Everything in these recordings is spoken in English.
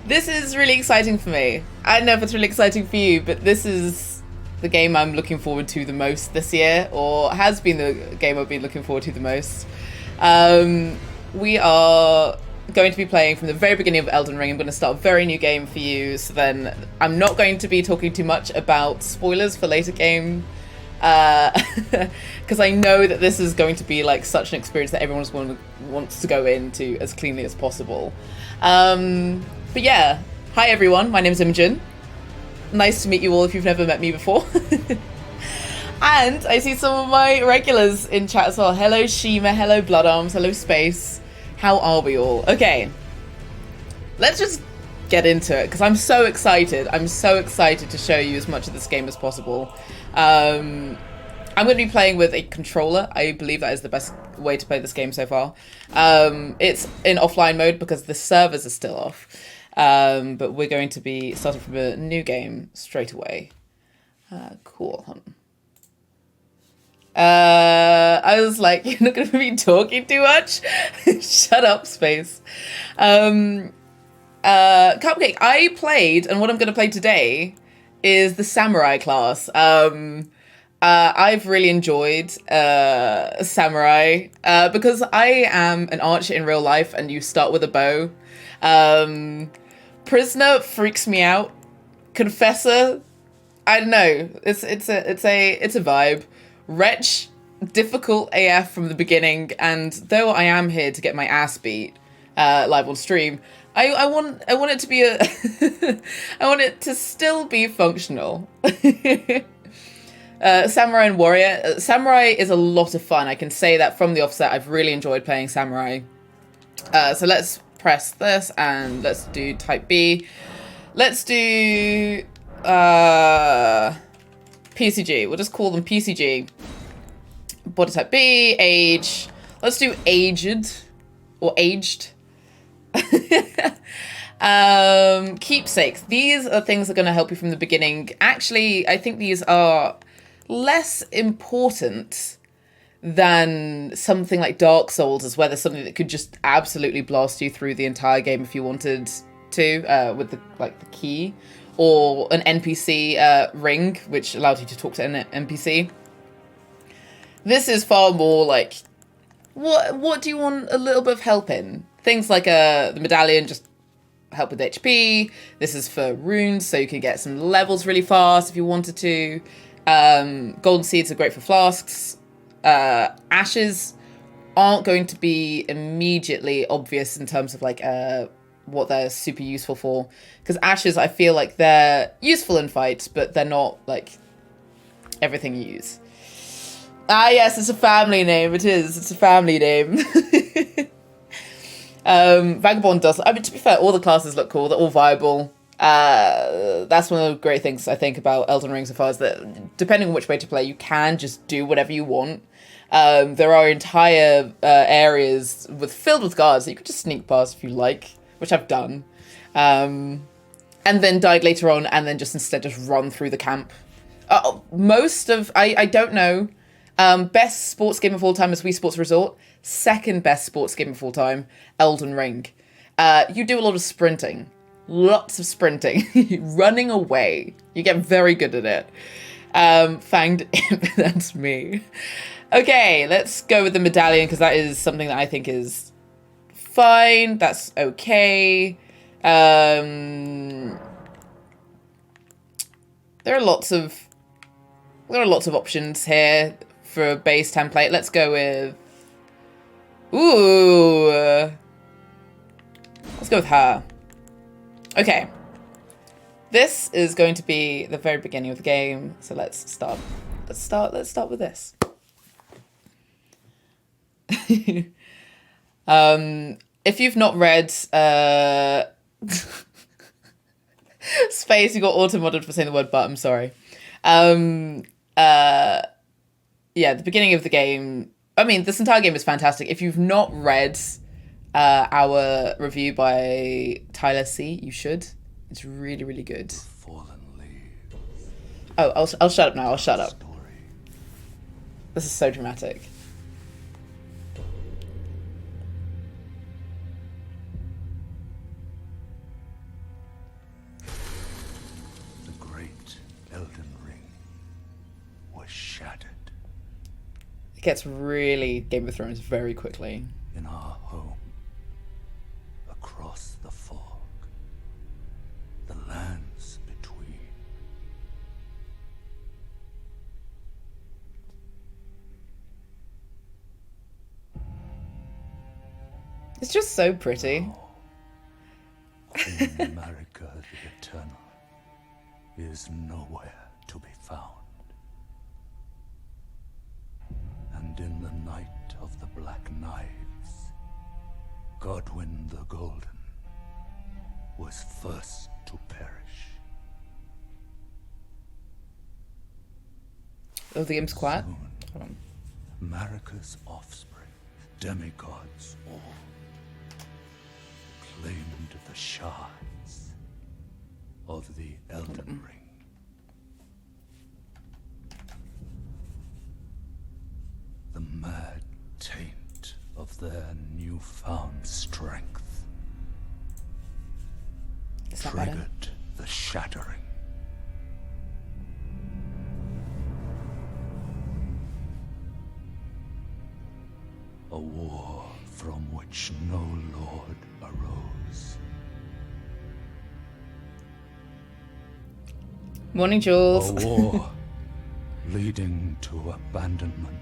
This is really exciting for me. I don't know if it's really exciting for you, but this is the game I'm looking forward to the most this year, or has been the game I've been looking forward to the most. We are going to be playing from the very beginning of Elden Ring. I'm going to start a very new game for you, so then I'm not going to be talking too much about spoilers for later game, because I know that this is going to be like such an experience that everyone wants to go into as cleanly as possible. But yeah, hi everyone, my name is Imogen. Nice to meet you all if you've never met me before. And I see some of my regulars in chat as well. Hello Shima, hello Blood Arms, hello Space. How are we all? Okay, let's just get into it because I'm so excited. I'm so excited to show you as much of this game as possible. I'm going to be playing with a controller. I believe that is the best way to play this game so far. It's in offline mode because the servers are still off. But we're going to be starting from a new game straight away. Cool. I was like, you're not going to be talking too much? Shut up, Space. Cupcake, I played, and what I'm going to play today is the Samurai class. I've really enjoyed Samurai because I am an archer in real life and you start with a bow. Prisoner freaks me out. Confessor, I don't know. It's a vibe. Wretch, difficult AF from the beginning, and though I am here to get my ass beat live on stream, I want it to be a I want it to still be functional. Samurai and Warrior. Samurai is a lot of fun. I can say that from the offset. I've really enjoyed playing Samurai. So let's press this and let's do type B. Let's do PCG. We'll just call them PCG. Body type B, age. Let's do aged or aged. Keepsakes. These are things that are going to help you from the beginning. Actually, I think these are less important than something like Dark Souls, as where there's something that could just absolutely blast you through the entire game if you wanted to, with the key, or an NPC ring, which allows you to talk to an NPC. This is far more like, what do you want a little bit of help in? Things like the medallion, just help with HP. This is for runes, so you can get some levels really fast if you wanted to. Golden seeds are great for flasks. Ashes aren't going to be immediately obvious in terms of like what they're super useful for, because ashes, I feel like they're useful in fights, but they're not like everything you use. Ah yes, it's a family name. It's a family name. Vagabond does, I mean, to be fair, all the classes look cool. They're all viable. That's one of the great things I think about Elden Ring so far, is that depending on which way to play, you can just do whatever you want. There are entire areas filled with guards that you could just sneak past if you like, which I've done, and then died later on, and then just instead just run through the camp. Most of, I don't know, best sports game of all time is Wii Sports Resort. Second best sports game of all time, Elden Ring. You do a lot of sprinting. Lots of sprinting. Running away. You get very good at it. Fanged Imp, that's me. Okay, let's go with the medallion, because that is something that I think is fine. That's okay. There are lots of options here for a base template. Let's go with... Ooh. Let's go with her. Okay. This is going to be the very beginning of the game, so let's start with this. If you've not read Space, you got auto-modded for saying the word but, I'm sorry. Yeah, the beginning of the game, I mean, this entire game is fantastic. If you've not read our review by Tyler C, you should. It's really, really good. Oh, I'll shut up now. I'll shut up. This is so dramatic. gets really Game of Thrones very quickly. In our home, across the fog, the lands between. It's just so pretty. Queen Margit the Eternal is nowhere to be found. And in the night of the Black Knives, Godwyn the Golden was first to perish. Oh, the Imp's quiet. Soon, Hold on. Marika's offspring, demigods all, claimed the shards of the Elden Ring. The mad taint of their newfound strength It's not better. triggered the shattering. A war from which no lord arose. Morning, Jules. A war leading to abandonment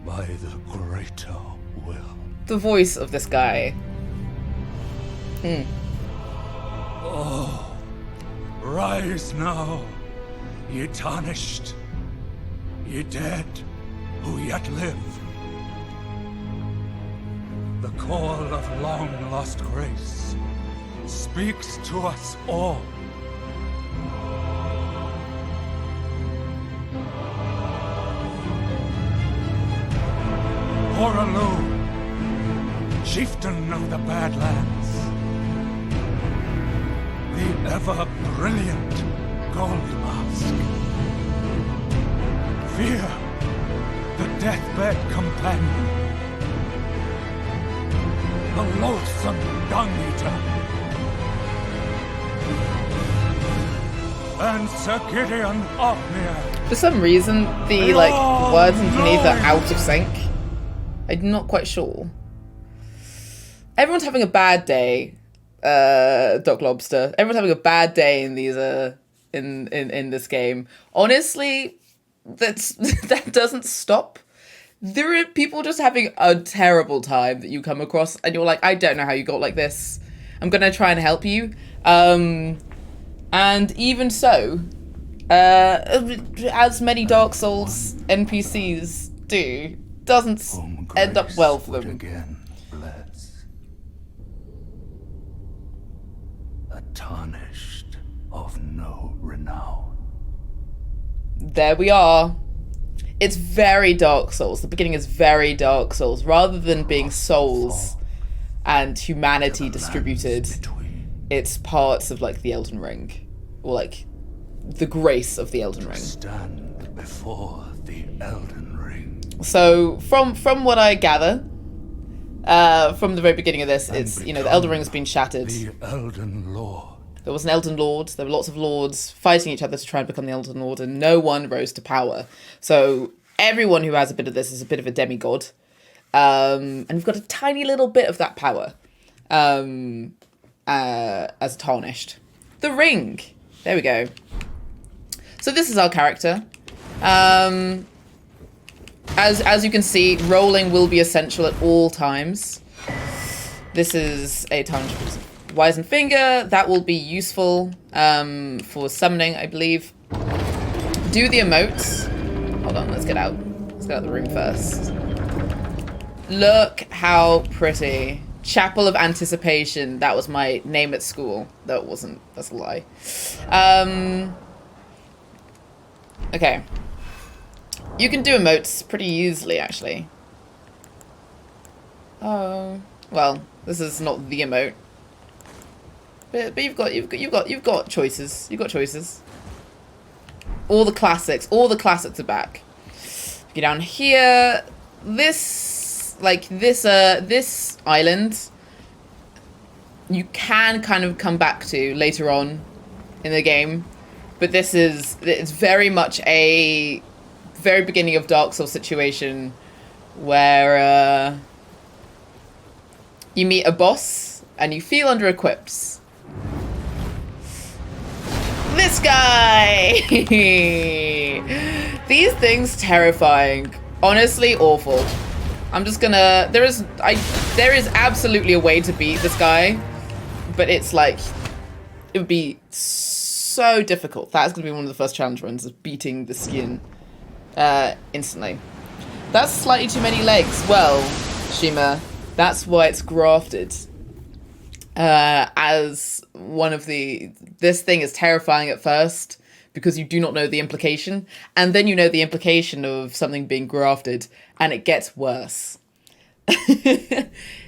by the greater will. The voice of this guy. Oh, rise now, ye tarnished, ye dead who yet live. The call of long-lost grace speaks to us all. Horalu, chieftain of the Badlands, the ever-brilliant Gold Mask. Fear, the deathbed companion, the loathsome dung-eater, and Sir Gideon Othniel. For some reason, the words underneath are out of sync. I'm not quite sure. Everyone's having a bad day, Doc Lobster. Everyone's having a bad day in these in this game. Honestly, that doesn't stop. There are people just having a terrible time that you come across, and you're like, I don't know how you got like this. I'm gonna try and help you. And even so, as many Dark Souls NPCs do, doesn't end up well for them. Again bless. A tarnished of no renown. There we are. It's very Dark Souls. The beginning is very Dark Souls. Rather than being souls and humanity distributed, it's parts of like the Elden Ring, or like the grace of the Elden Ring. Stand before the Elden Ring. So from what I gather, from the very beginning of this, it's, you know, the Elden Ring has been shattered. The Elden Lord. There was an Elden Lord. There were lots of lords fighting each other to try and become the Elden Lord, and no one rose to power. So everyone who has a bit of this is a bit of a demigod. And we've got a tiny little bit of that power as tarnished. The ring. There we go. So this is our character. As you can see, rolling will be essential at all times. This is a tarnished Wizened Finger. That will be useful for summoning, I believe. Do the emotes. Hold on, let's get out. Let's get out of the room first. Look how pretty. Chapel of Anticipation. That was my name at school. That wasn't. That's a lie. Okay. You can do emotes pretty easily, actually. Oh, well, this is not the emote. But you've got choices. You've got choices. All the classics are back. Get down here. This island, you can kind of come back to later on in the game, but it's very much a very beginning of Dark Souls situation where you meet a boss and you feel under-equipped. This guy! These things terrifying. Honestly, awful. I'm just gonna... There is absolutely a way to beat this guy, but it's like... It would be so difficult. That's gonna be one of the first challenge runs, is beating the skin instantly. That's slightly too many legs. Well, Shima, that's why it's grafted. As one of the... This thing is terrifying at first because you do not know the implication, and then you know the implication of something being grafted, and it gets worse.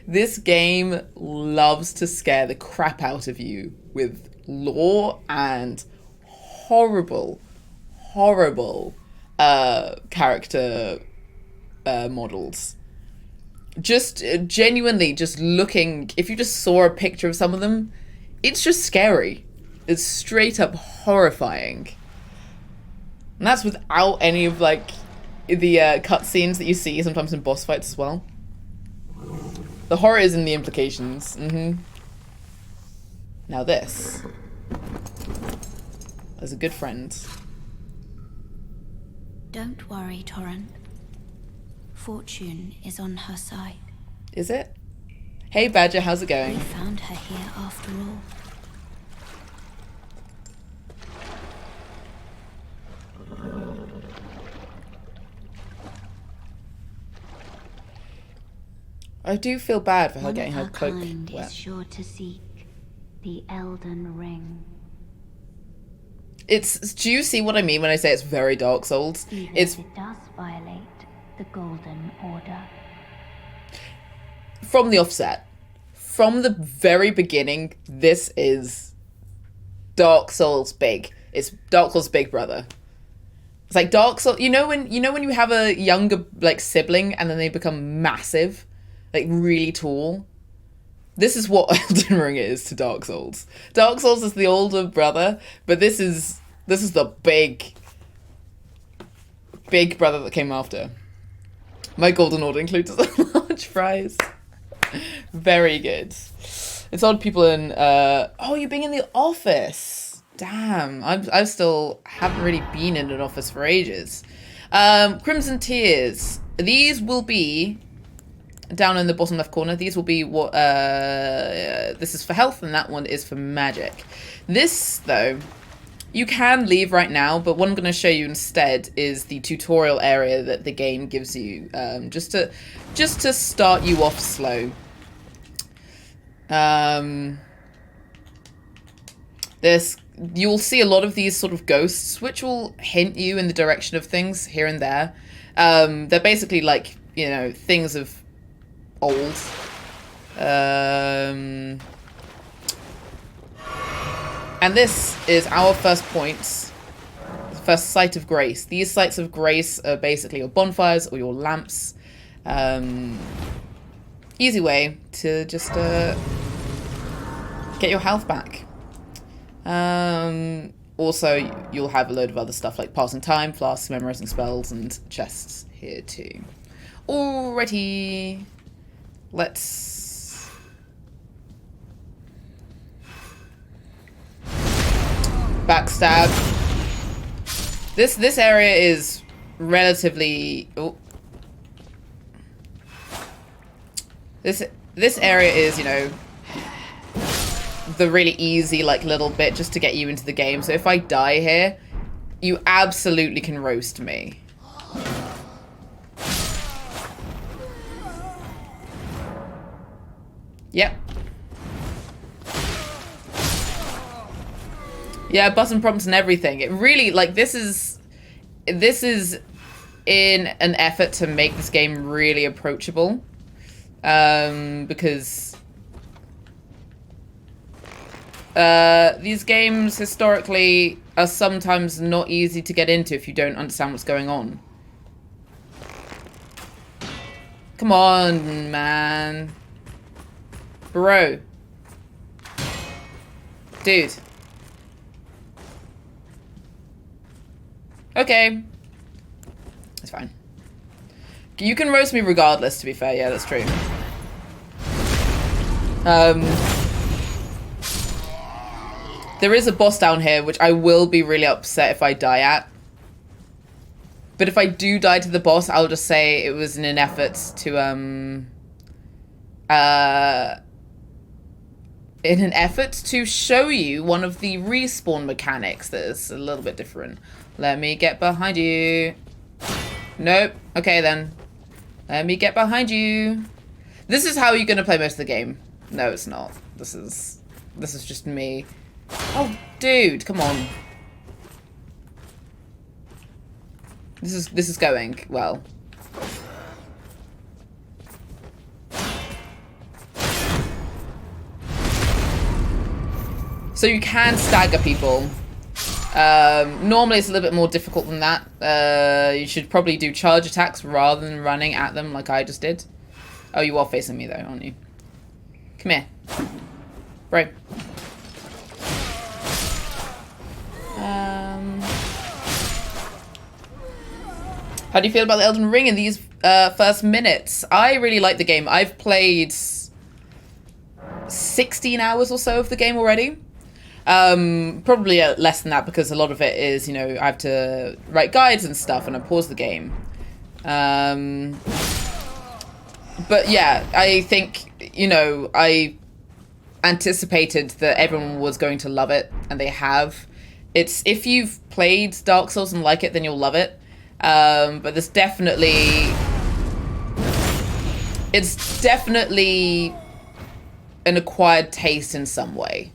This game loves to scare the crap out of you with lore and horrible character models. Just genuinely just looking, if you just saw a picture of some of them, it's just scary. It's straight up horrifying. And that's without any of like the cutscenes that you see sometimes in boss fights as well. The horror is in the implications. Now this is a good friend. Don't worry, Torrent. Fortune is on her side. Is it? Hey Badger, how's it going? We found her here after all. I do feel bad for her One getting of her cloak kind wet. is sure to seek the Elden Ring. Do you see what I mean when I say it's very Dark Souls? Even It's if it does violate the Golden Order. from the offset. From the very beginning, this is Dark Souls big. It's Dark Souls big brother. It's like Dark Souls, you know when you have a younger like sibling and then they become massive, like really tall? This is what Elden Ring is to Dark Souls. Dark Souls is the older brother, but this is the big brother that came after. My Golden Order includes large fries. Very good. It's odd people in oh, you're being in the office. Damn. I still haven't really been in an office for ages. Crimson Tears. These will be down in the bottom left corner. These will be what this is for health and that one is for magic. This though, you can leave right now, but what I'm going to show you instead is the tutorial area that the game gives you, just to start you off slow. You'll see a lot of these sort of ghosts, which will hint you in the direction of things here and there. They're basically like, you know, things of old. And this is our first point, first sight of grace. These sights of grace are basically your bonfires or your lamps. Easy way to just get your health back. Also, you'll have a load of other stuff like passing time, flasks, memorizing spells, and chests here too. Alrighty, let's... backstab. This area is relatively... Oh. This area is, you know, the really easy, like, little bit just to get you into the game. So if I die here, you absolutely can roast me. Yep. Yeah, button prompts and everything. It really, like, this is in an effort to make this game really approachable. Because these games historically are sometimes not easy to get into if you don't understand what's going on. Come on, man. Bro. Dude. Okay. You can roast me regardless, to be fair. Yeah, that's true. There is a boss down here, which I will be really upset if I die at. But if I do die to the boss, I'll just say it was in an effort to, show you one of the respawn mechanics that is a little bit different. Let me get behind you. Nope. Okay, then. Let me get behind you. This is how you're going to play most of the game. No, it's not. This is just me. Oh, dude, come on. This is going well. So you can stagger people. Normally it's a little bit more difficult than that. You should probably do charge attacks rather than running at them like I just did. Oh, you are facing me though, aren't you? Come here. Bro. How do you feel about the Elden Ring in these first minutes? I really like the game. I've played 16 hours or so of the game already. Probably less than that because a lot of it is, you know, I have to write guides and stuff and I pause the game. But yeah, I think, you know, I anticipated that everyone was going to love it, and they have. It's, if you've played Dark Souls and like it, then you'll love it. But there's definitely, it's definitely an acquired taste in some way.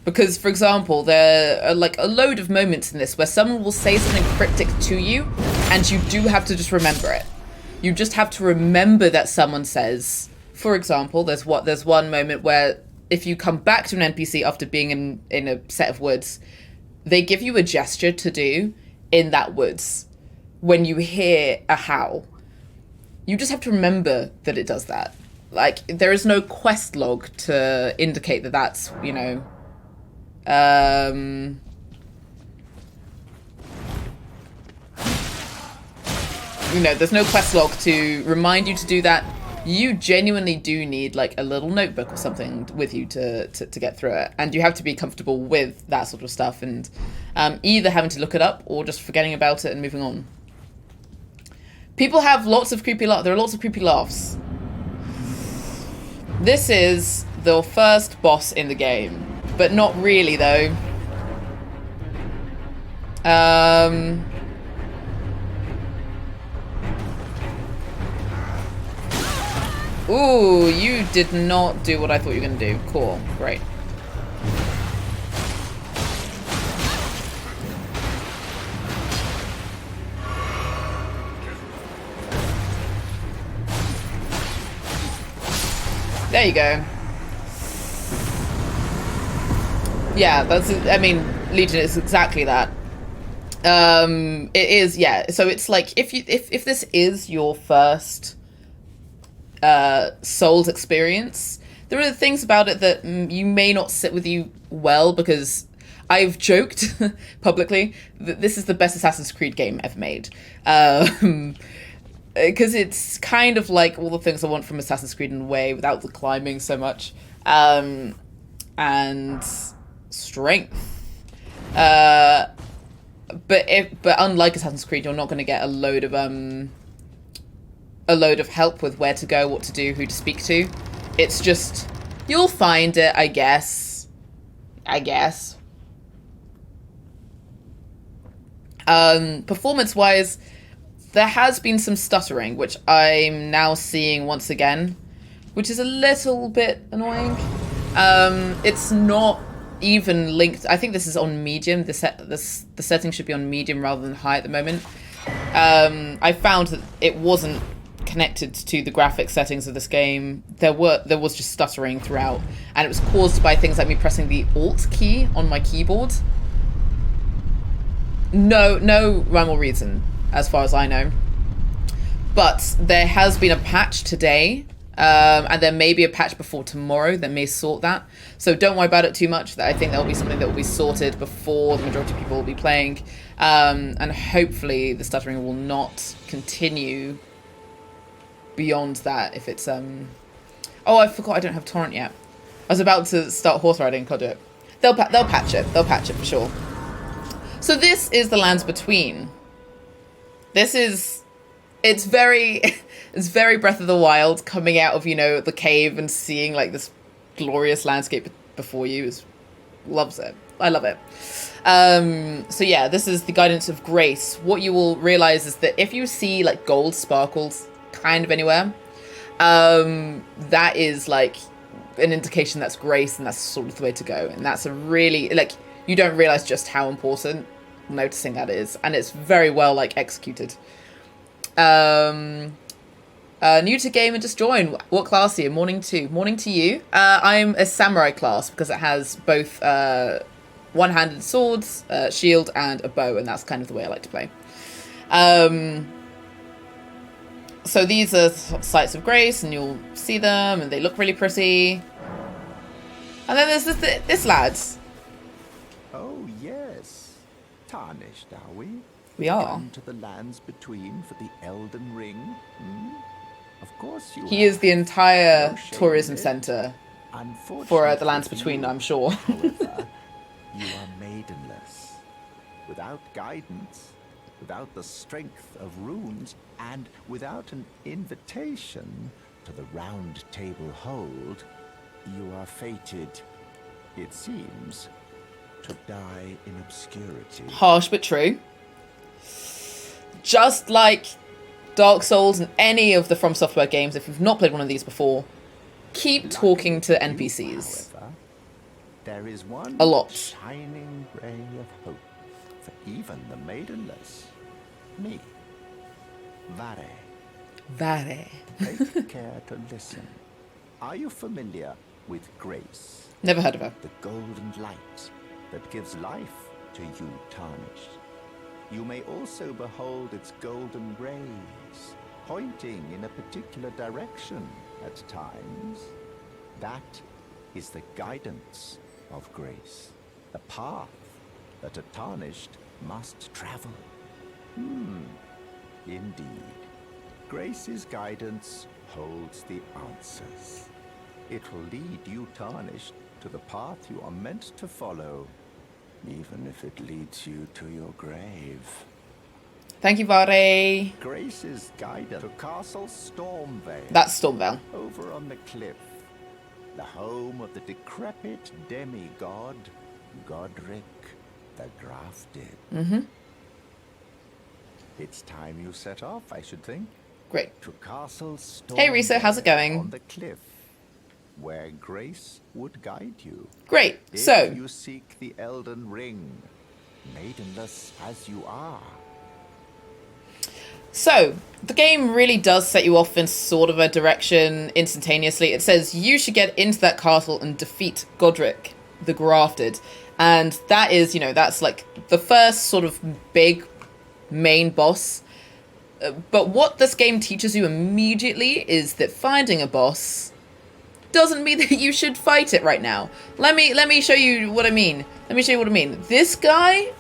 Because, for example, there are like a load of moments in this where someone will say something cryptic to you, and you do have to just remember it. You just have to remember that someone says, for example, there's one moment where if you come back to an NPC after being in a set of woods, they give you a gesture to do in that woods when you hear a howl. You just have to remember that it does that. Like, there is no quest log to indicate that that's, you know, there's no quest log to remind you to do that. You genuinely do need like a little notebook or something with you to get through it, and you have to be comfortable with that sort of stuff, and either having to look it up or just forgetting about it and moving on. People have lots of creepy laughs. There are lots of creepy laughs. This is the first boss in the game, but not really though. Ooh, you did not do what I thought you were going to do. Cool. Great. There you go. Yeah, that's, I mean, Legion is exactly that. It is, yeah. So it's like, if this is your first Souls experience, there are things about it that you may not sit with you well, because I've joked publicly that this is the best Assassin's Creed game ever made, because it's kind of like all the things I want from Assassin's Creed in a way, without the climbing so much, and strength, but unlike Assassin's Creed, you're not going to get a load of help with where to go, what to do, who to speak to. It's just, you'll find it, I guess. Performance-wise, there has been some stuttering, which I'm now seeing once again, which is a little bit annoying. It's not even linked. I think this is on medium. The setting should be on medium rather than high at the moment. I found that it wasn't connected to the graphics settings of this game. There was just stuttering throughout, and it was caused by things like me pressing the Alt key on my keyboard. No rhyme or reason, as far as I know. But there has been a patch today, And there may be a patch before tomorrow that may sort that. So don't worry about it too much. I think there'll be something that will be sorted before the majority of people will be playing. And hopefully the stuttering will not continue beyond that if it's... Oh, I forgot I don't have Torrent yet. I was about to start horse riding, can't do it. They'll patch it. They'll patch it for sure. So this is the Lands Between. This is... It's very... It's very Breath of the Wild, coming out of, you know, the cave and seeing like this glorious landscape before you. Loves it. I love it. So yeah, this is the Guidance of Grace. What you will realize is that if you see like gold sparkles kind of anywhere, that is like an indication that's grace, and that's sort of the way to go. And that's a really, like, you don't realize just how important noticing that is, and it's very well like executed. New to game and just join. What class are you? Morning to you. I'm a samurai class because it has both one-handed swords, shield, and a bow, and that's kind of the way I like to play. So these are sites of grace, and you'll see them, and they look really pretty. And then there's this lad. Oh yes, tarnished, are we? We are. Come to the Lands Between for the Elden Ring. Of course you. He is the entire No shame tourism in it. centre for Unfortunately the Lands for Between, you, I'm sure. however, you are maidenless, without guidance, without the strength of runes, and without an invitation to the Round Table Hold. You are fated, it seems, to die in obscurity. Harsh but true. Just like Dark Souls and any of the From Software games, if you've not played one of these before, keep talking to NPCs. However, there is one A lot. shining ray of hope for even the maidenless. Me. Vare. Vare. Take care to listen. Are you familiar with grace? Never heard of her. The golden light that gives life to you tarnished. You may also behold its golden rays, pointing in a particular direction at times. That is the guidance of grace, the path that a tarnished must travel. Indeed. Grace's guidance holds the answers. It will lead you tarnished to the path you are meant to follow, even if it leads you to your grave. Thank you, Vare. Grace's guidance to Castle Stormvale. That's Stormvale. Over on the cliff, the home of the decrepit demigod, Godric the Grafted. It's time you set off, I should think. Great. To Castle Stormvale. Hey, Risa, how's it going? On the cliff, where Grace would guide you. Great. If So, you seek the Elden Ring, maidenless as you are. So, the game really does set you off in sort of a direction instantaneously. It says you should get into that castle and defeat Godric the Grafted. And that is, you know, that's like the first sort of big main boss. But what this game teaches you immediately is that finding a boss doesn't mean that you should fight it right now. Let me show you what I mean. This guy,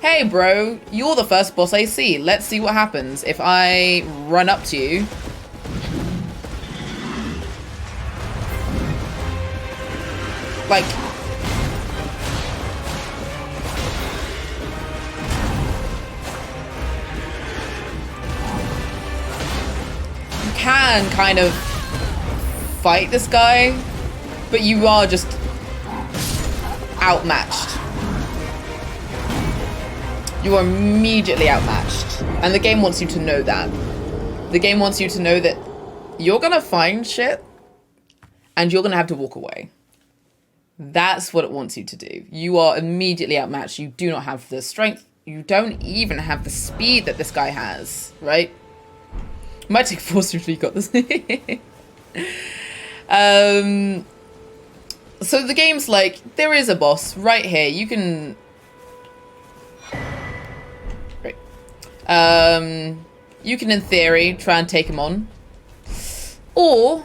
hey bro, you're the first boss I see. Let's see what happens if I run up to you. Like, you can kind of fight this guy, but you are just outmatched. You are immediately outmatched. And the game wants you to know that. The game wants you to know that you're gonna find shit and you're gonna have to walk away. That's what it wants you to do. You are immediately outmatched. You do not have the strength. You don't even have the speed that this guy has, right? Might take force if you got this. So the game's like, there is a boss right here. You can... Great. You you can, in theory, try and take him on. Or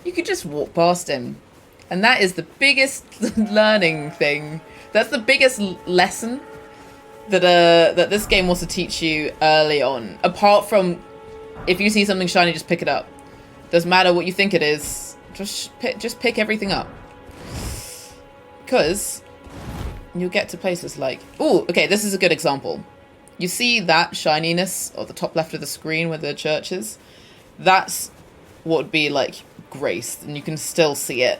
you could just walk past him. And that is the biggest learning thing. That's the biggest lesson that that this game wants to teach you early on. Apart from, if you see something shiny, just pick it up. Doesn't matter what you think it is. Just pick everything up. Because you'll get to places like... Oh, okay, this is a good example. You see that shininess at the top left of the screen where the church is? That's what would be like grace, and you can still see it.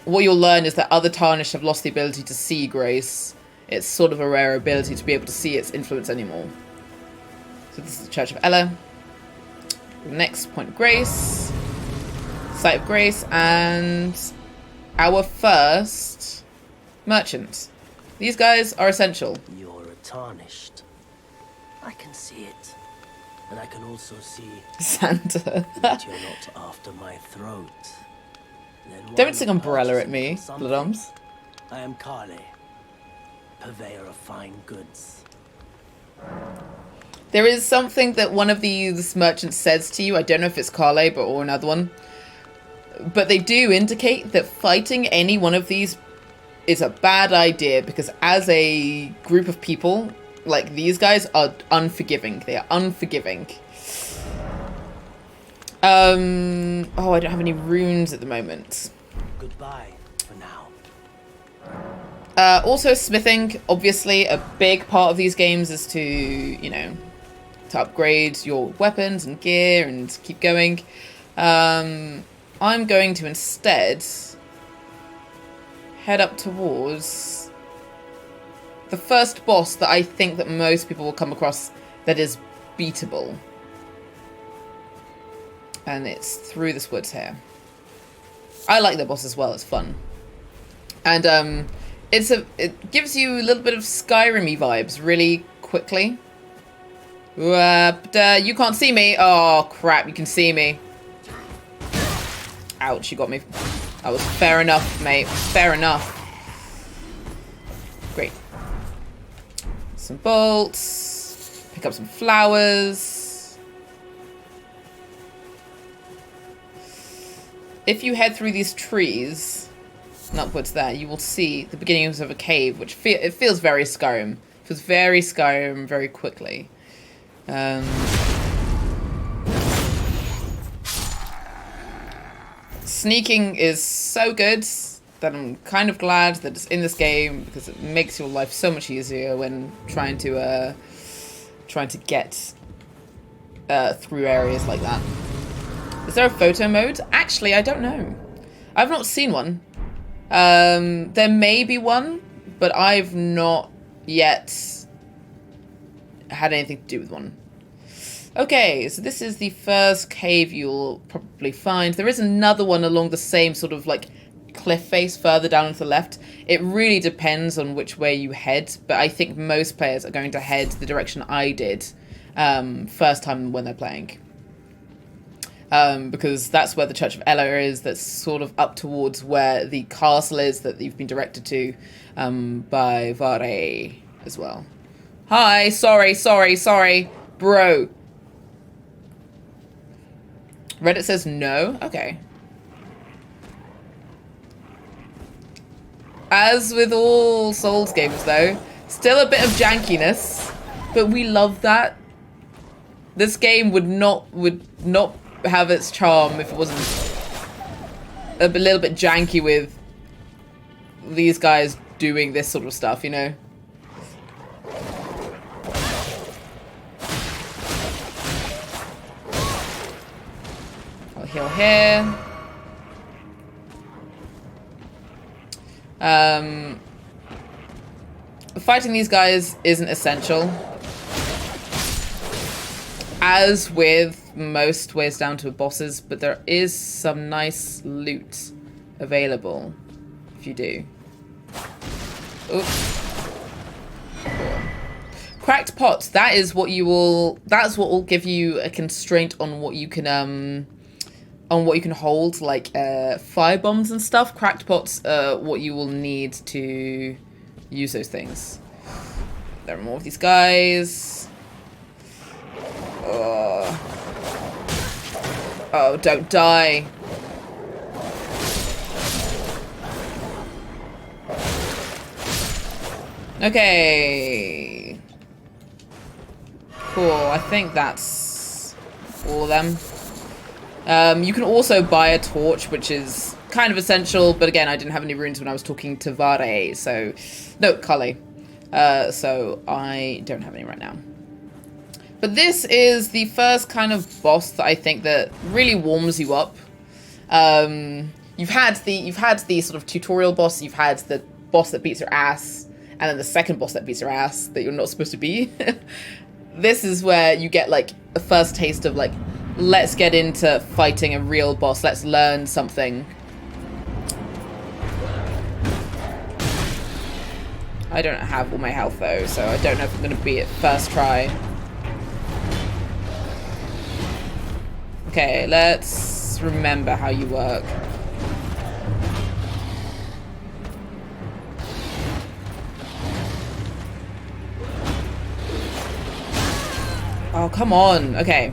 What you'll learn is that other Tarnished have lost the ability to see grace. It's sort of a rare ability to be able to see its influence anymore. So this is the Church of Ella. Next point of grace. Site of grace, and our first merchant. These guys are essential. You're a Tarnished. I can see it. And I can also see Santa. that you're not after my throat. Then Don't why sing not Umbrella purchase at me, something? Blood Arms. I am Carly, purveyor of fine goods. There is something that one of these merchants says to you. I don't know if it's Carle or another one. But they do indicate that fighting any one of these is a bad idea, because as a group of people, like, these guys are unforgiving. They are unforgiving. Oh, I don't have any runes at the moment. Goodbye for now. Also, smithing, obviously, a big part of these games is to, you know, to upgrade your weapons and gear and keep going. I'm going to instead head up towards the first boss that I think that most people will come across that is beatable. And it's through this woods here. I like the boss as well, it's fun. And it gives you a little bit of Skyrim-y vibes really quickly. But you can't see me. Oh crap, you can see me. Ouch, you got me. That was fair enough, mate. Fair enough. Great. Some bolts. Pick up some flowers. If you head through these trees and upwards there, you will see the beginnings of a cave, which it feels very Skyrim. It feels very Skyrim very quickly. Sneaking is so good that I'm kind of glad that it's in this game, because it makes your life so much easier when trying to get through areas like that. Is there a photo mode? Actually, I don't know. I've not seen one. There may be one, but I've not yet had anything to do with one. Okay, so this is the first cave you'll probably find. There is another one along the same sort of like cliff face further down to the left. It really depends on which way you head, but I think most players are going to head the direction I did first time when they're playing. Because that's where the Church of Ella is. That's sort of up towards where the castle is that you've been directed to by Vare as well. Hi, sorry, bro. Reddit says no? Okay. As with all Souls games though, still a bit of jankiness, but we love that. This game would not have its charm if it wasn't a little bit janky with these guys doing this sort of stuff, you know? I'll heal here. Fighting these guys isn't essential. As with most ways down to bosses, but there is some nice loot available if you do. Oops. Cool. Cracked pots, that's what will give you a constraint on what you can hold, like fire bombs and stuff. Cracked pots are what you will need to use those things. There are more of these guys. Oh, don't die. Okay. Cool, I think that's all of them. You can also buy a torch, which is kind of essential, but again, I didn't have any runes when I was talking to Vare, so... No, Kale. So I don't have any right now. But this is the first kind of boss that I think that really warms you up. You've had the sort of tutorial boss, you've had the boss that beats your ass, and then the second boss that beats your ass that you're not supposed to be. This is where you get like a first taste of like, let's get into fighting a real boss, let's learn something. I don't have all my health though, so I don't know if I'm gonna beat it first try. Okay, let's remember how you work. Oh, come on. Okay.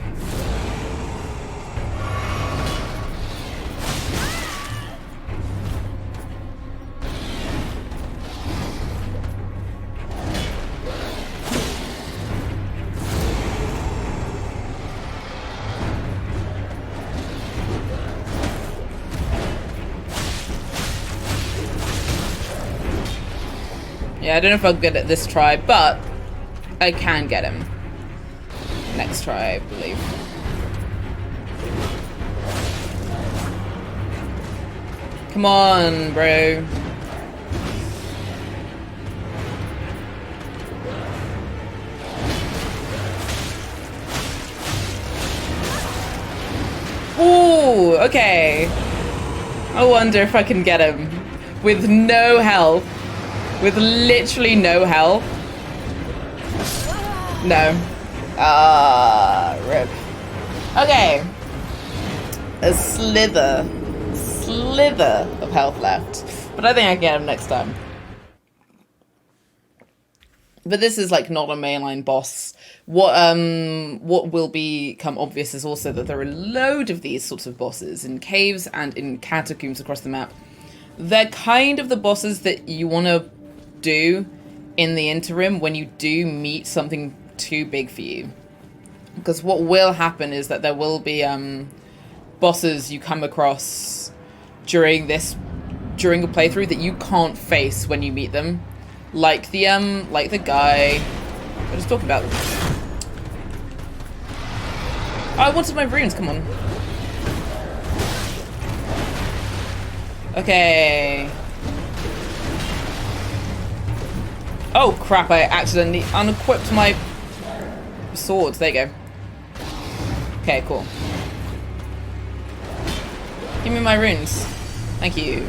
Yeah, I don't know if I'll get it this try, but I can get him. Next try, I believe. Come on, bro. Ooh, okay. I wonder if I can get him with no health. With literally no health. No. Rip. Okay. A slither of health left. But I think I can get him next time. But this is like not a mainline boss. What will become obvious is also that there are a load of these sorts of bosses in caves and in catacombs across the map. They're kind of the bosses that you want to do in the interim when you do meet something too big for you. Because what will happen is that there will be bosses you come across during a playthrough that you can't face when you meet them. Like the guy I was talking about. Oh, I wanted my runes, come on. Okay. Oh crap, I accidentally unequipped my swords. There you go. Okay, cool. Give me my runes. Thank you.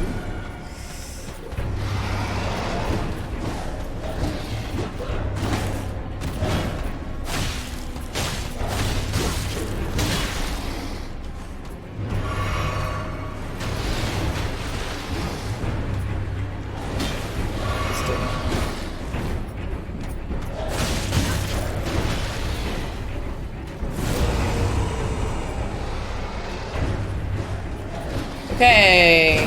Okay.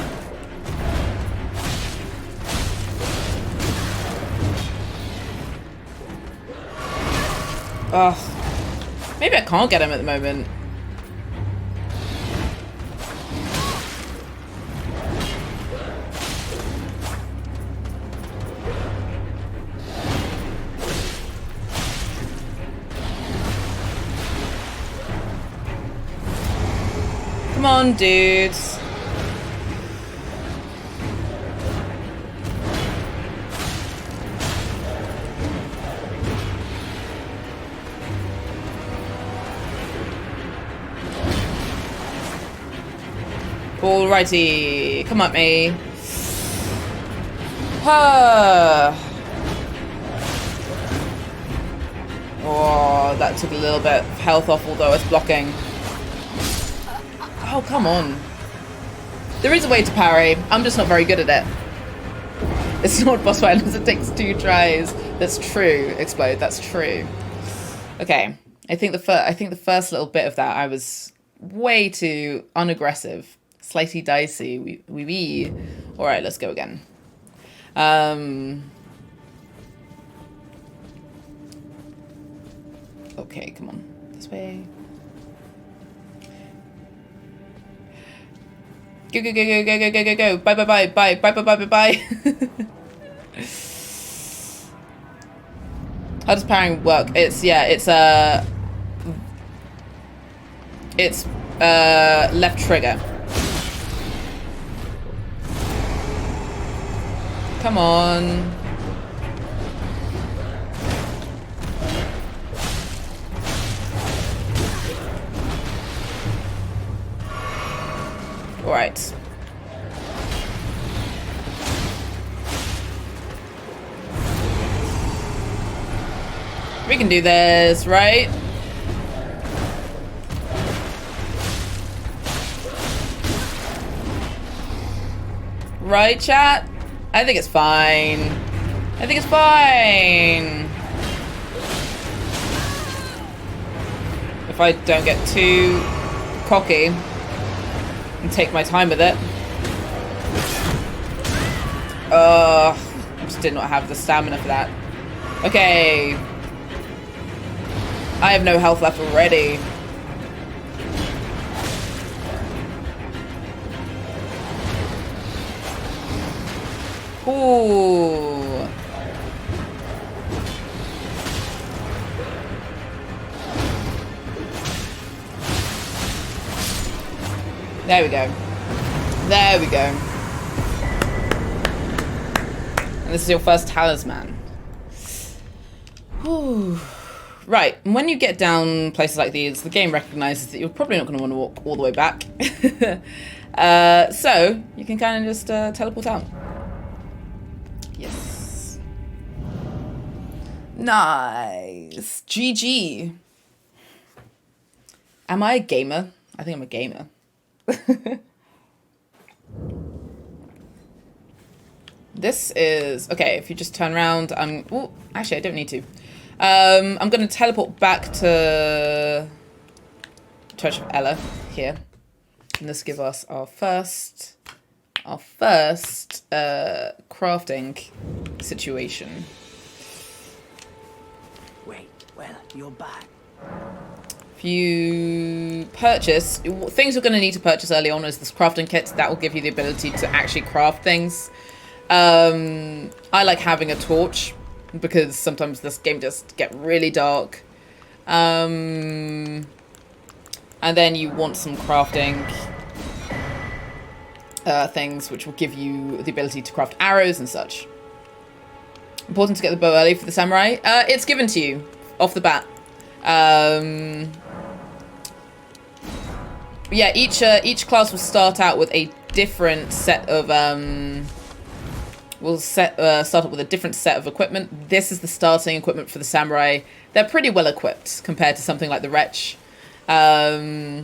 Ugh. Maybe I can't get him at the moment. Come on, dudes. Alrighty, come at me. Oh, that took a little bit of health off, although it's blocking. Oh, come on. There is a way to parry. I'm just not very good at it. It's not boss fight unless it takes 2 tries. That's true, Explode. That's true. Okay. I think the first little bit of that I was way too unaggressive, slightly dicey. We. All right, let's go again. Okay, come on, this way. Go go go go go go go go go! Bye bye bye bye bye bye bye bye bye. How does parrying work? It's left trigger. Come on. All right. We can do this, right? Right, chat? I think it's fine. I think it's fine. If I don't get too cocky and take my time with it. I just did not have the stamina for that. Okay. I have no health left already. Ooh. There we go. There we go. And this is your first talisman. Ooh. Right, when you get down places like these, the game recognizes that you're probably not going to want to walk all the way back. So, you can kind of just teleport out. Yes. Nice. GG. Am I a gamer? I think I'm a gamer. This is... Okay, if you just turn around, I'm... Ooh, actually, I don't need to. I'm going to teleport back to Church of Ella here. And this gives us our first crafting situation. Wait, well, you're back. If you purchase, things you're going to need to purchase early on is this crafting kit. That will give you the ability to actually craft things. I like having a torch because sometimes this game just get really dark. And then you want some crafting things which will give you the ability to craft arrows and such. Important to get the bow early for the samurai. It's given to you off the bat. Yeah, each class will start out with a different set of start up with a different set of equipment. This is the starting equipment for the samurai. They're pretty well equipped compared to something like the wretch. But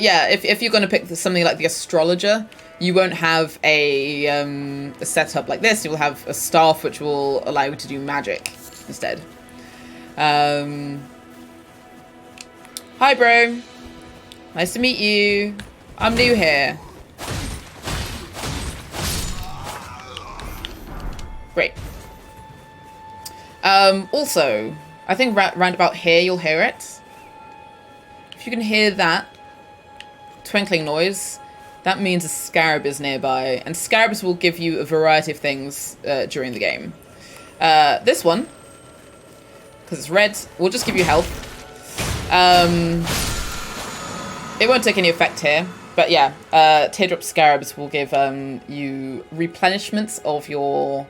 yeah, if you're going to pick something like the astrologer, you won't have a setup like this. You'll have a staff which will allow you to do magic instead. Hi, bro. Nice to meet you. I'm new here. Great. Also, I think round about here you'll hear it. If you can hear that twinkling noise, that means a scarab is nearby, and scarabs will give you a variety of things during the game. This one, because it's red, will just give you health. It won't take any effect here, but yeah, teardrop scarabs will give you replenishments of your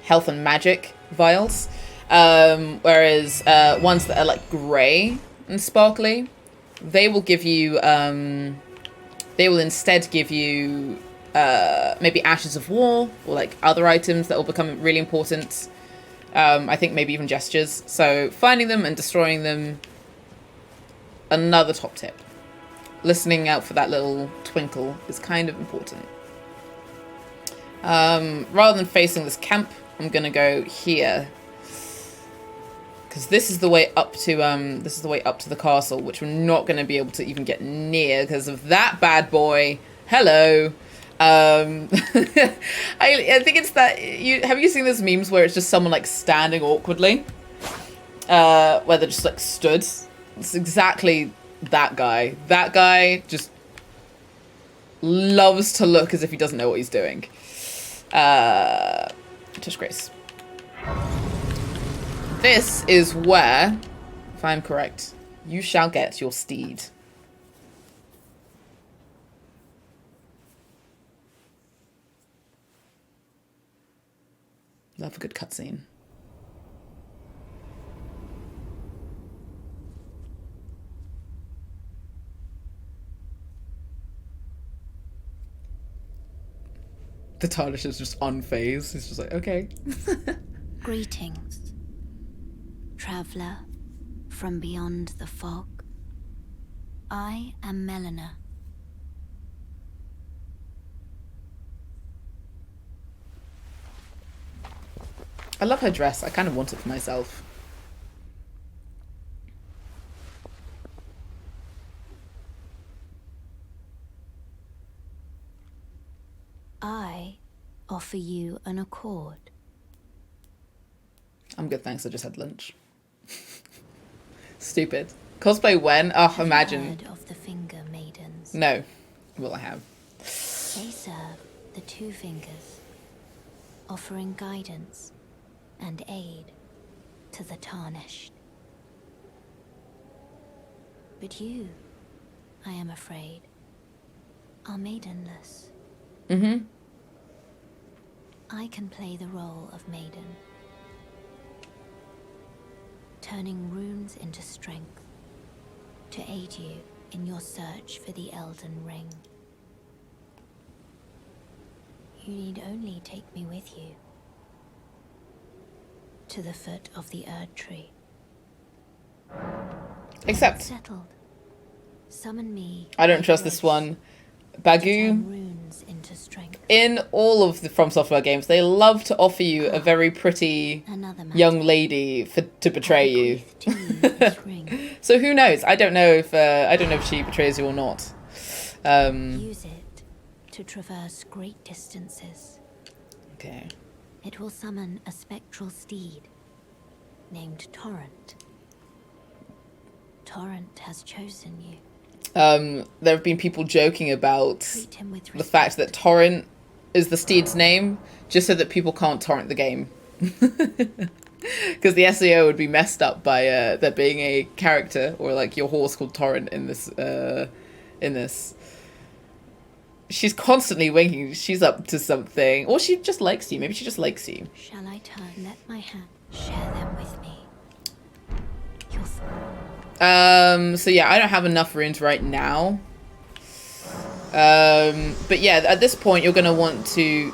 health and magic vials, whereas ones that are like grey and sparkly, they will give you they will instead give you maybe ashes of war or like other items that will become really important. I think maybe even gestures. So finding them and destroying them, another top tip. Listening out for that little twinkle is kind of important. Rather than facing this camp, I'm gonna go here, Because this is the way up to the castle, which we're not going to be able to even get near because of that bad boy. Hello. I think it's that have you seen those memes where it's just someone like standing awkwardly, where they're just like stood? It's exactly that guy. That guy just loves to look as if he doesn't know what he's doing. Touch Grace. This is where, if I'm correct, you shall get your steed. Love a good cutscene. The Tarnish is just unfazed. He's just like, okay. Greetings, traveler from beyond the fog. I am Mellor. I love her dress. I kind of want it for myself. I offer you an accord. I'm good, thanks. I just had lunch. Stupid. Cosplay when? Oh, Have you imagine. heard of the Finger Maidens? No. Well, I have. They serve the Two Fingers, offering guidance and aid to the Tarnished. But you, I am afraid, are maidenless. Mm-hmm. I can play the role of maiden, turning runes into strength to aid you in your search for the Elden Ring. You need only take me with you to the foot of the Erd Tree. Except, Settled. Summon me. I don't trust this one. Bagu, Turn runes into strength. in all of the From Software games, they love to offer you a very pretty Another matter. young lady to betray you. I bequeath to you this ring. So who knows? I don't know if she betrays you or not. Use it to traverse great distances. Okay. It will summon a spectral steed named Torrent. Torrent has chosen you. There have been people joking about Treat him with the fact that respect. Torrent is the steed's name, just so that people can't torrent the game. Because the SEO would be messed up by there being a character or like your horse called Torrent in this. She's constantly winking. She's up to something, or she just likes you. Maybe she just likes you. Shall I turn? Let my hand share them with me. Your So yeah, I don't have enough runes right now. But yeah, at this point you're gonna want to,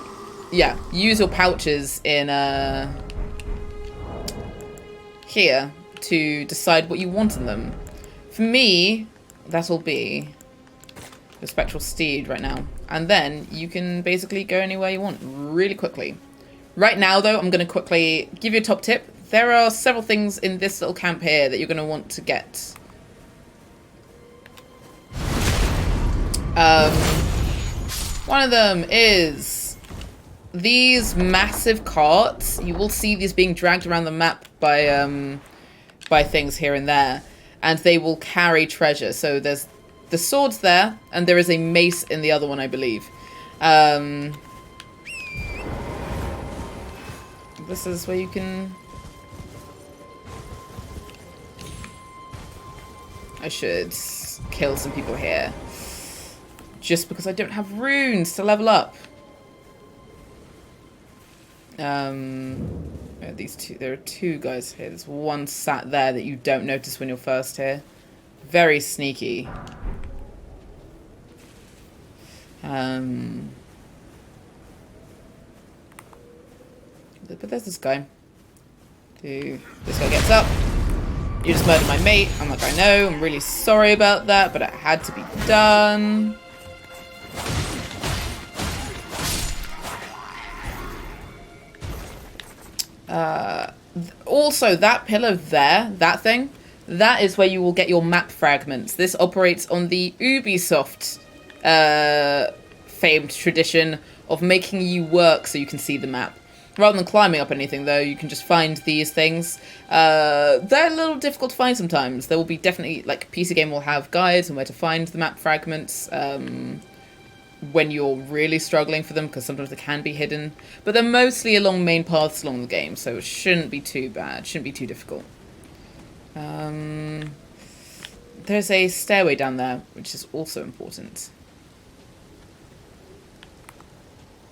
use your pouches in here to decide what you want in them. For me, that'll be the spectral steed right now, and then you can basically go anywhere you want really quickly. Right now, though, I'm gonna quickly give you a top tip. There are several things in this little camp here that you're going to want to get. One of them is these massive carts. You will see these being dragged around the map by things here and there, and they will carry treasure. So there's the swords there, and there is a mace in the other one, I believe. This is where you can... I should kill some people here. Just because I don't have runes to level up. These two, there are two guys here. There's one sat there that you don't notice when you're first here. Very sneaky. But there's this guy. This guy gets up. You just murdered my mate. I'm like, I know, I'm really sorry about that, but it had to be done. Also, that pillar there, that thing, that is where you will get your map fragments. This operates on the Ubisoft famed tradition of making you work so you can see the map. Rather than climbing up anything, though, you can just find these things. They're a little difficult to find sometimes. There will be definitely, like, PC game will have guides on where to find the map fragments when you're really struggling for them, because sometimes they can be hidden. But they're mostly along main paths along the game, so it shouldn't be too bad. Shouldn't be too difficult. There's a stairway down there, which is also important.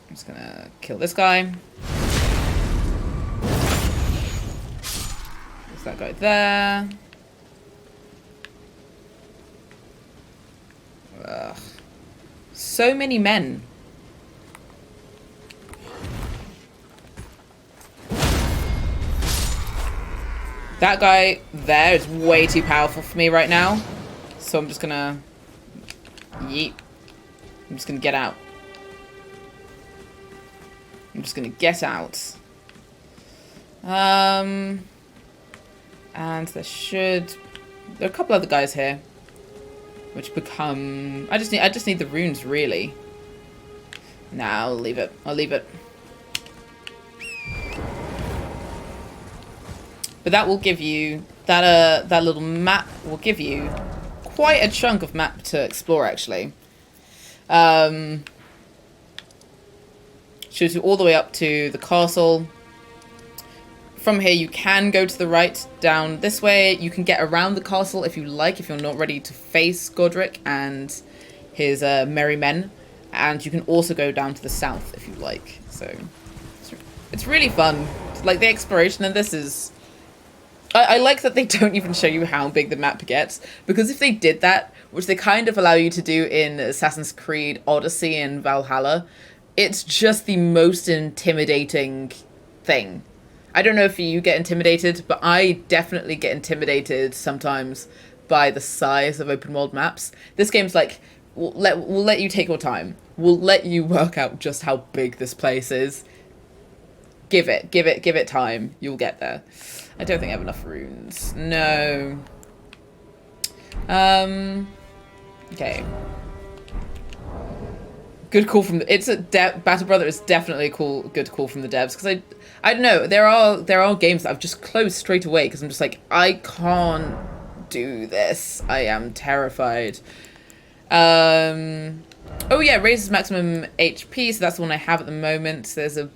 I'm just gonna kill this guy. There's that guy there. Ugh. So many men. That guy there is way too powerful for me right now. So I'm just gonna... Yeet. I'm just gonna get out. I'm just gonna get out. And there are a couple other guys here. Which become... I just need the runes, really. Nah, I'll leave it. I'll leave it. But that will give you... That little map will give you quite a chunk of map to explore, actually. Shows you all the way up to the castle. From here, you can go to the right, down this way. You can get around the castle if you like, if you're not ready to face Godric and his merry men. And you can also go down to the south if you like. So, it's really fun. Like, the exploration in this is... I like that they don't even show you how big the map gets. Because if they did that, which they kind of allow you to do in Assassin's Creed Odyssey and Valhalla, it's just the most intimidating thing. I don't know if you get intimidated, but I definitely get intimidated sometimes by the size of open world maps. This game's like, we'll let you take your time. We'll let you work out just how big this place is. Give it time. You'll get there. I don't think I have enough runes. No. Okay. Good call from the... Battle Brother is definitely a good call from the devs, because I don't know, there are games that I've just closed straight away because I'm just like, I can't do this. I am terrified. Oh yeah, raises maximum HP, so that's the one I have at the moment. There's a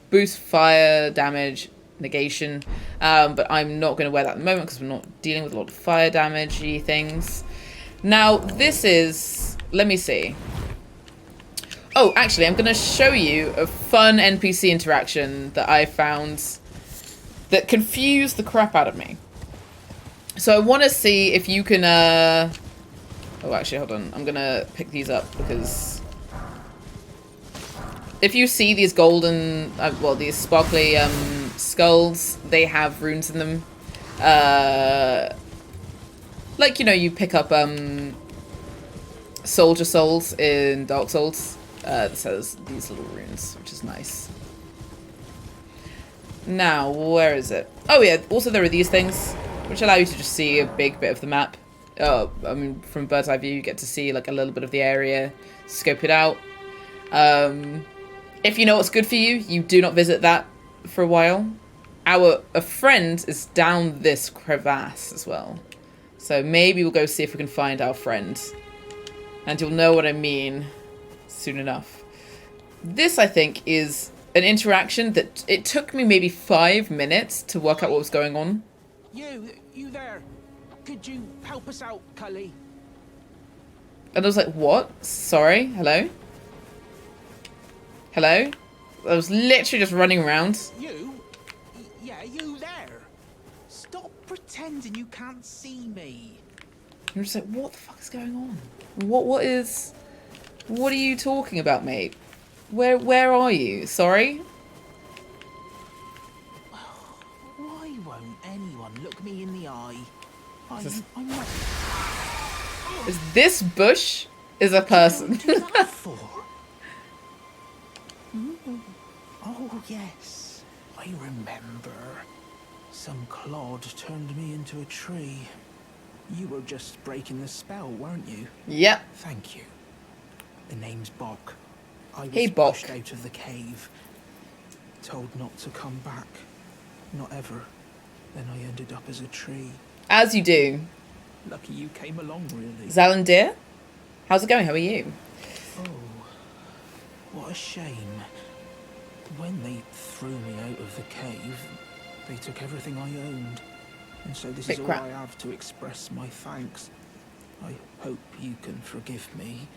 boost fire damage negation, but I'm not going to wear that at the moment because we're not dealing with a lot of fire damage-y things. Now, this is... Let me see. Oh, actually, I'm going to show you a fun NPC interaction that I found that confused the crap out of me. So I want to see if you can... Oh, actually, hold on. I'm going to pick these up because... If you see these golden... well, these sparkly skulls, they have runes in them. Like, you know, you pick up soldier souls in Dark Souls. That says these little runes, which is nice. Now, where is it? Oh yeah, also there are these things, which allow you to just see a big bit of the map. I mean, from bird's eye view, you get to see like a little bit of the area, scope it out. If you know what's good for you, you do not visit that for a while. A friend is down this crevasse as well. So maybe we'll go see if we can find our friend. And you'll know what I mean soon enough. This, I think, is an interaction that it took me maybe 5 minutes to work out what was going on. You there? Could you help us out, Cully? And I was like, what? Sorry? Hello? Hello? I was literally just running around. Yeah, you there? Stop pretending you can't see me. I'm just like, what the fuck is going on? What are you talking about, mate? Where are you? Sorry? Why won't anyone look me in the eye? I'm not... Is this bush is a person? What do you do that for? Oh, yes. I remember. Some clod turned me into a tree. You were just breaking the spell, weren't you? Yep. Thank you. The name's Bok. I was Hey, Bok. pushed out of the cave. Told not to come back. Not ever. Then I ended up as a tree. As you do. Lucky you came along, really. Zalandir, how's it going? How are you? Oh, what a shame. When they threw me out of the cave, they took everything I owned. And so this Bit is all crap. I have to express my thanks. I hope you can forgive me.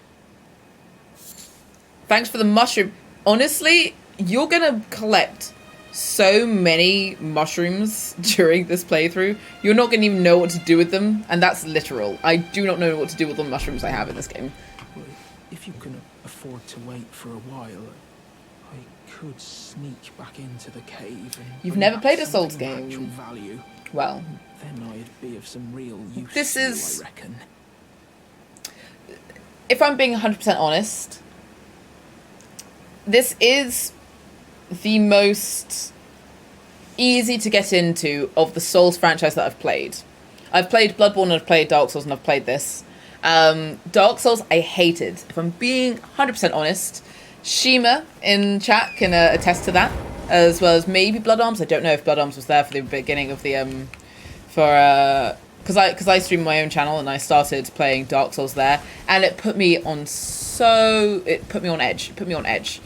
Thanks for the mushroom. Honestly, you're gonna collect so many mushrooms during this playthrough. You're not gonna even know what to do with them, and that's literal. I do not know what to do with the mushrooms I have in this game. Well, if you can afford to wait for a while, I could sneak back into the cave and You've bring never back played a Souls something of game. actual value. Well, Then I'd be of some real use This to you, is- I reckon. if I'm being 100% honest, this is the most easy to get into of the Souls franchise that I've played. I've played Bloodborne and I've played Dark Souls and I've played this. Dark Souls I hated. If I'm being 100% honest, Shima in chat can attest to that, as well as maybe Blood Arms. I don't know if Blood Arms was there for the beginning of the because I stream my own channel and I started playing Dark Souls there, and it put me on edge.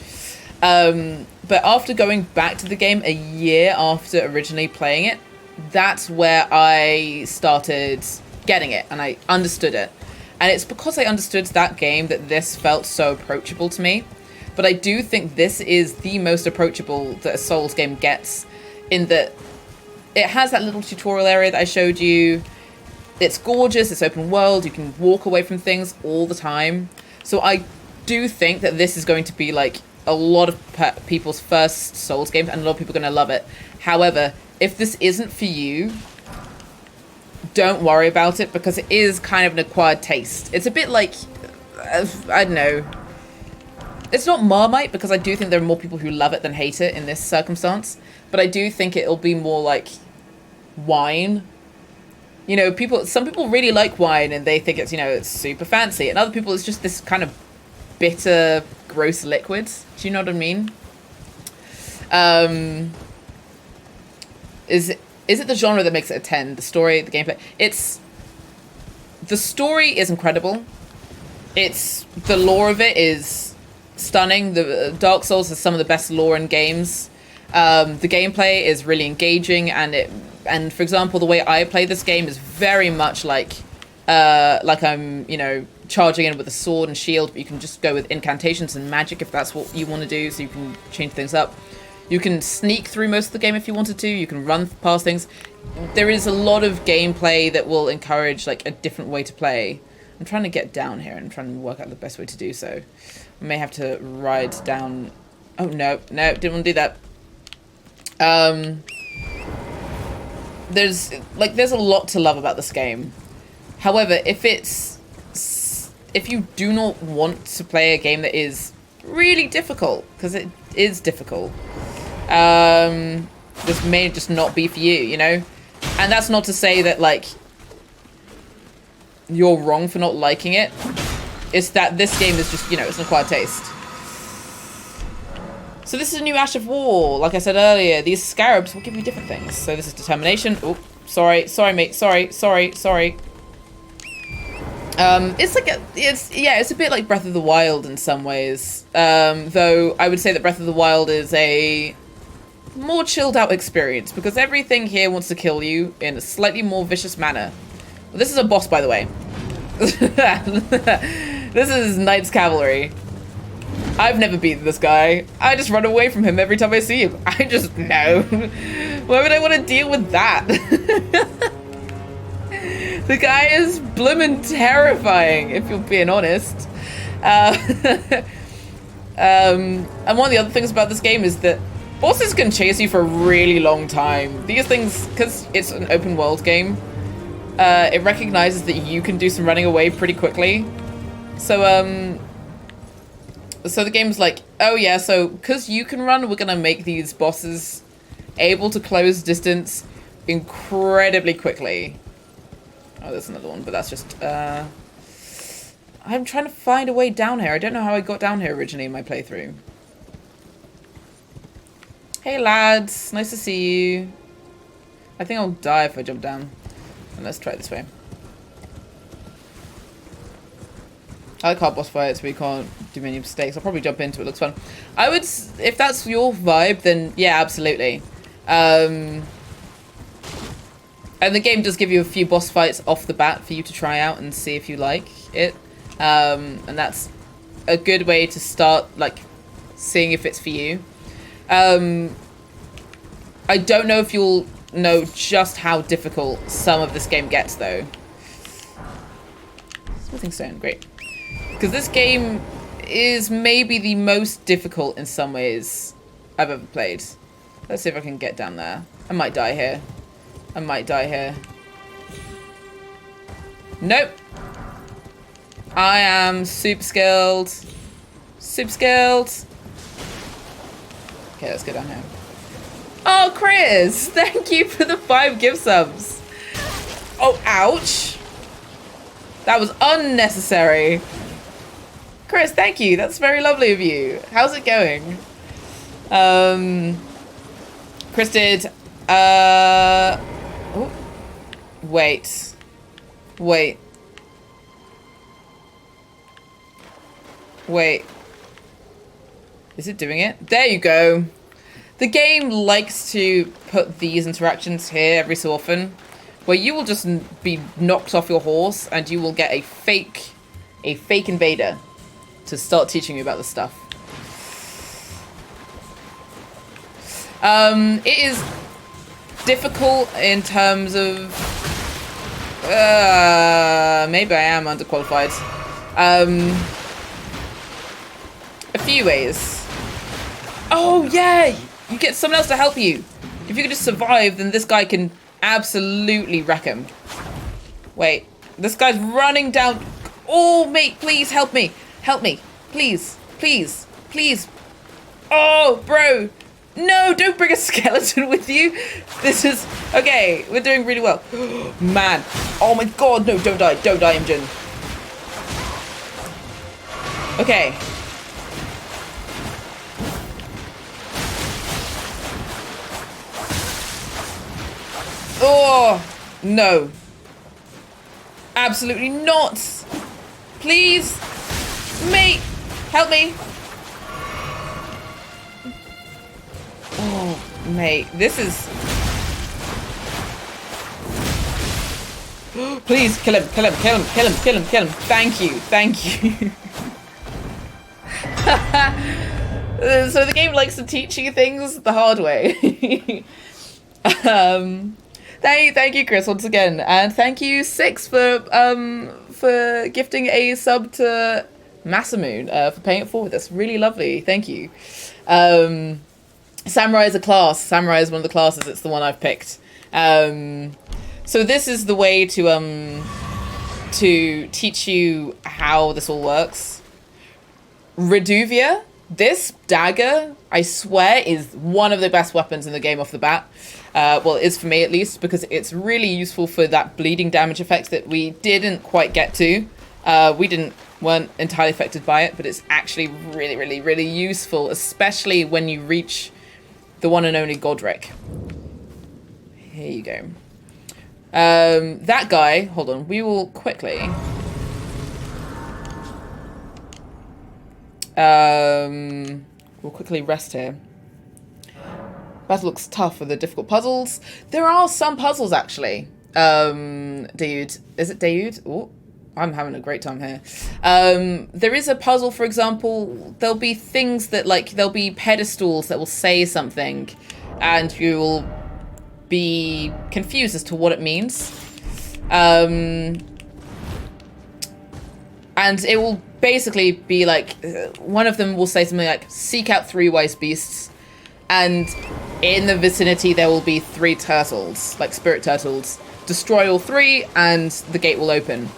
But after going back to the game a year after originally playing it, that's where I started getting it and I understood it. And it's because I understood that game that this felt so approachable to me. But I do think this is the most approachable that a Souls game gets, in that it has that little tutorial area that I showed you. It's gorgeous, it's open world, you can walk away from things all the time. So I do think that this is going to be like a lot of people's first Souls game, and a lot of people are going to love it. However, if this isn't for you, don't worry about it, because it is kind of an acquired taste. It's a bit like, I don't know. It's not Marmite, because I do think there are more people who love it than hate it in this circumstance. But I do think it'll be more like wine. You know, some people really like wine and they think it's, it's super fancy. And other people, it's just this kind of bitter, gross liquid. Do you know what I mean? Is it the genre that makes it a 10? The story, the gameplay? The story is incredible. The lore of it is stunning. The Dark Souls has some of the best lore in games. The gameplay is really engaging, and for example, the way I play this game is very much like I'm, charging in with a sword and shield, but you can just go with incantations and magic if that's what you want to do, so you can change things up. You can sneak through most of the game if you wanted to. You can run past things. There is a lot of gameplay that will encourage like a different way to play. I'm trying to get down here and trying to work out the best way to do so. I may have to ride down. Oh, no, didn't want to do that. There's a lot to love about this game. However, if you do not want to play a game that is really difficult, because it is difficult, this may just not be for you, And that's not to say that, you're wrong for not liking it. It's that this game is just, it's an acquired taste. So this is a new Ash of War. Like I said earlier, these scarabs will give you different things. So this is determination. Oh, sorry, mate. Sorry. It's a bit like Breath of the Wild in some ways. Though I would say that Breath of the Wild is a more chilled out experience, because everything here wants to kill you in a slightly more vicious manner. Well, this is a boss, by the way. This is Knight's Cavalry. I've never beaten this guy. I just run away from him every time I see him. I just know. Why would I want to deal with that? The guy is bloomin' terrifying, if you're being honest. And one of the other things about this game is that bosses can chase you for a really long time. These things, because it's an open world game, it recognizes that you can do some running away pretty quickly. So the game's like, oh yeah, so because you can run, we're gonna make these bosses able to close distance incredibly quickly. Oh, there's another one, but that's just... I'm trying to find a way down here. I don't know how I got down here originally in my playthrough. Hey, lads. Nice to see you. I think I'll die if I jump down. And let's try it this way. I like hard boss fights where you can't do many mistakes. I'll probably jump into it. Looks fun. I would... If that's your vibe, then yeah, absolutely. And the game does give you a few boss fights off the bat for you to try out and see if you like it. And that's a good way to start, like, seeing if it's for you. I don't know if you'll know just how difficult some of this game gets, though. Smithing stone, great. Because this game is maybe the most difficult in some ways I've ever played. Let's see if I can get down there. I might die here. I might die here. Nope. I am super skilled. Super skilled. Okay, let's go down here. Oh, Chris! Thank you for the 5 gift subs. Oh, ouch. That was unnecessary. Chris, thank you. That's very lovely of you. How's it going? Chris did... Oh. Wait. Wait. Wait. Is it doing it? There you go. The game likes to put these interactions here every so often, where you will just be knocked off your horse and you will get a fake invader to start teaching you about this stuff. It is difficult in terms of... maybe I am underqualified. A few ways. Oh, yeah! You get someone else to help you. If you can just survive, then this guy can absolutely wreck him. Wait. This guy's running down... Oh, mate, please help me. Help me. Please. Please. Please. Oh, bro. No, don't bring a skeleton with you. This is... Okay, we're doing really well. Man. Oh, my God. No, don't die. Don't die, Imogen. Okay. Oh, no. Absolutely not. Please. Mate, help me. Oh, mate, this is... Please, kill him, kill him, kill him, kill him, kill him, kill him. Thank you, thank you. So the game likes to teach you things the hard way. Thank you, Chris, once again, and thank you, Six, for gifting a sub to Masamoon, for paying it forward. That's really lovely. Thank you. Samurai is a class. Samurai is one of the classes. It's the one I've picked. So this is the way to teach you how this all works. Reduvia, this dagger, I swear, is one of the best weapons in the game off the bat. Well, it is for me at least, because it's really useful for that bleeding damage effect that we didn't quite get to. Weren't entirely affected by it, but it's actually really, really, really useful, especially when you reach the one and only Godric. Here you go. That guy, hold on, we will quickly... we'll quickly rest here. Battle looks tough with the difficult puzzles. There are some puzzles, actually. Daoud. Is it Daoud? Oh, I'm having a great time here. There is a puzzle, for example, there'll be things that, like, there'll be pedestals that will say something, and you will be confused as to what it means. And it will basically be like, one of them will say something like, seek out 3 wise beasts, and in the vicinity there will be 3 turtles, like spirit turtles. Destroy all 3 and the gate will open.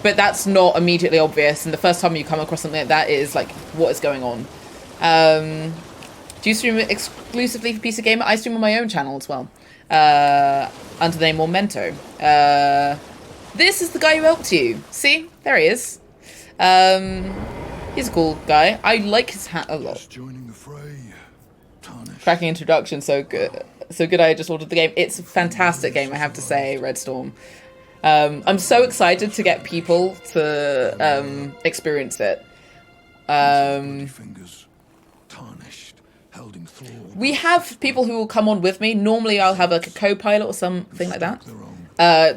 But that's not immediately obvious, and the first time you come across something like that, it is like, what is going on? Do you stream exclusively for PC Gamer? I stream on my own channel as well. under the name Memento. This is the guy who helped you. See? There he is. He's a cool guy. I like his hat a lot. Just joining the fray. Tarnished. Cracking introduction, so good. So good I just ordered the game. It's a fantastic game, I have to say, Red Storm. I'm so excited to get people to experience it. Bloody fingers. Tarnished. Held in thrall. We have people who will come on with me. Normally I'll have like a co-pilot or something like that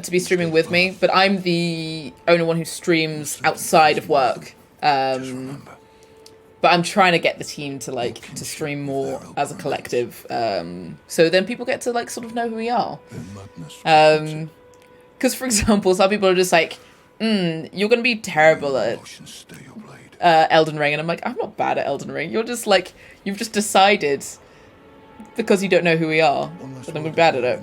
to be streaming with me, but I'm the only one who streams outside of work. But I'm trying to get the team to like to stream more as a collective, so then people get to like sort of know who we are. Because for example, some people are just like, you're gonna be terrible at Elden Ring, and I'm like, I'm not bad at Elden Ring. You're just like, you've just decided because you don't know who we are that I'm gonna be bad at it.